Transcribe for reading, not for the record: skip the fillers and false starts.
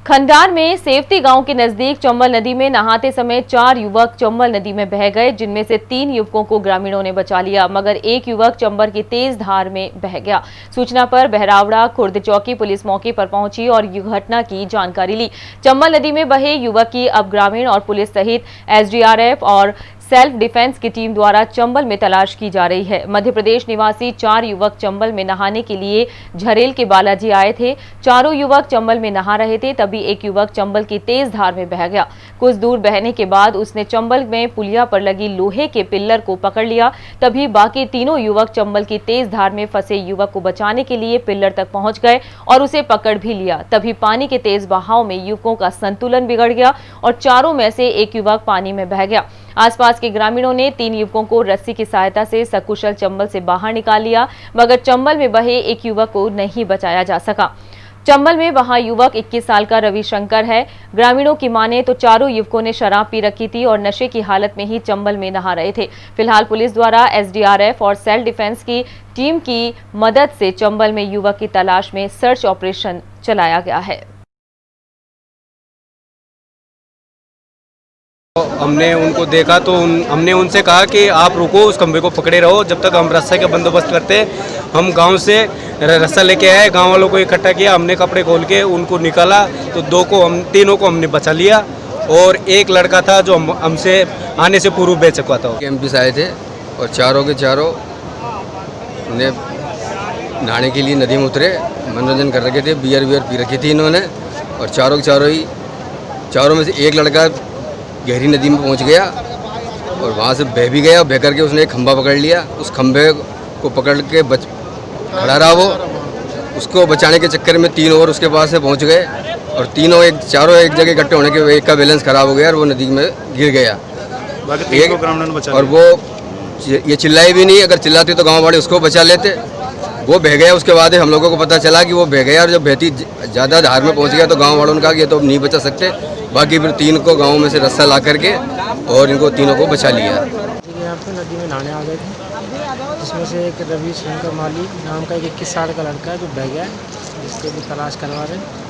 खंडार में सेवती गांव के नजदीक चंबल नदी में नहाते समय 4 युवक चंबल नदी में बह गए, जिनमें से 3 युवकों को ग्रामीणों ने बचा लिया, मगर एक युवक चंबल की तेज धार में बह गया। सूचना पर बहरावड़ा खुर्द चौकी पुलिस मौके पर पहुंची और घटना की जानकारी ली। चंबल नदी में बहे युवक की अब ग्रामीण और पुलिस सहित एसडीआरएफ और सेल्फ डिफेंस की टीम द्वारा चंबल में तलाश की जा रही है। मध्य प्रदेश निवासी 4 युवक चंबल में नहाने के लिए झरेल के बालाजी आए थे। चारों युवक चंबल में नहा रहे थे, तभी एक युवक चंबल की तेज धार में बह गया। कुछ दूर बहने के बाद उसने चंबल में पुलिया पर लगी लोहे के पिल्लर को पकड़ लिया। तभी बाकी तीनों युवक चंबल की तेज धार में फंसे युवक को बचाने के लिए पिल्लर तक पहुंच गए और उसे पकड़ भी लिया। तभी पानी के तेज बहाव में युवकों का संतुलन बिगड़ गया और चारों में से एक युवक पानी में बह गया। आसपास के ग्रामीणों ने 3 युवकों को रस्सी की सहायता से सकुशल चंबल से बाहर निकाल लिया, मगर चंबल में बहे एक युवक को नहीं बचाया जा सका। चंबल में वहां युवक 21 साल का रविशंकर है। ग्रामीणों की माने तो चारों युवकों ने शराब पी रखी थी और नशे की हालत में ही चंबल में नहा रहे थे। फिलहाल पुलिस द्वारा एसडीआरएफ और सेल्फ डिफेंस की टीम की मदद से चंबल में युवक की तलाश में सर्च ऑपरेशन चलाया गया है। हमने उनको देखा तो हमने उनसे कहा कि आप रुको, उस खंभे को पकड़े रहो जब तक हम रस्सा का बंदोबस्त करते हैं। हम गांव से रस्सा लेके आए, गांव वालों को इकट्ठा किया, हमने कपड़े खोल के उनको निकाला तो तीनों को हमने बचा लिया और एक लड़का था जो हमसे आने से पूर्व बह चुका था। एमपी से आए थे और चारों के चारों ने नहाने के लिए नदी में उतरे, मनोरंजन कर रखे थे, बियर पी रखी थी इन्होंने और चारों के चारों में से एक लड़का गहरी नदी में पहुंच गया और वहां से बह भी गया। बह करके उसने एक खंभा पकड़ लिया, उस खंभे को पकड़ के खड़ा रहा वो। उसको बचाने के चक्कर में 3 और उसके पास से पहुंच गए और चारों एक जगह इकट्ठे होने के एक का बैलेंस खराब हो गया और वो नदी में गिर गया। और वो ये चिल्लाई भी नहीं, अगर चिल्लाती तो गाँव वाले उसको बचा लेते। वो बह गया, उसके बाद हम लोगों को पता चला कि वो बह गया और जब बहती ज़्यादा धार में पहुंच गया तो गांव वालों ने कहा कि ये तो नहीं बचा सकते। बाकी फिर 3 को गांव में से रस्सा ला करके और इनको तीनों को बचा लिया। यहाँ पे नदी में नहाने आ गए थे, जिसमें से एक रविशंकर माली नाम का एक 21 साल का लड़का है जो बह गया है, जिसके भी तलाश करवा रहे हैं।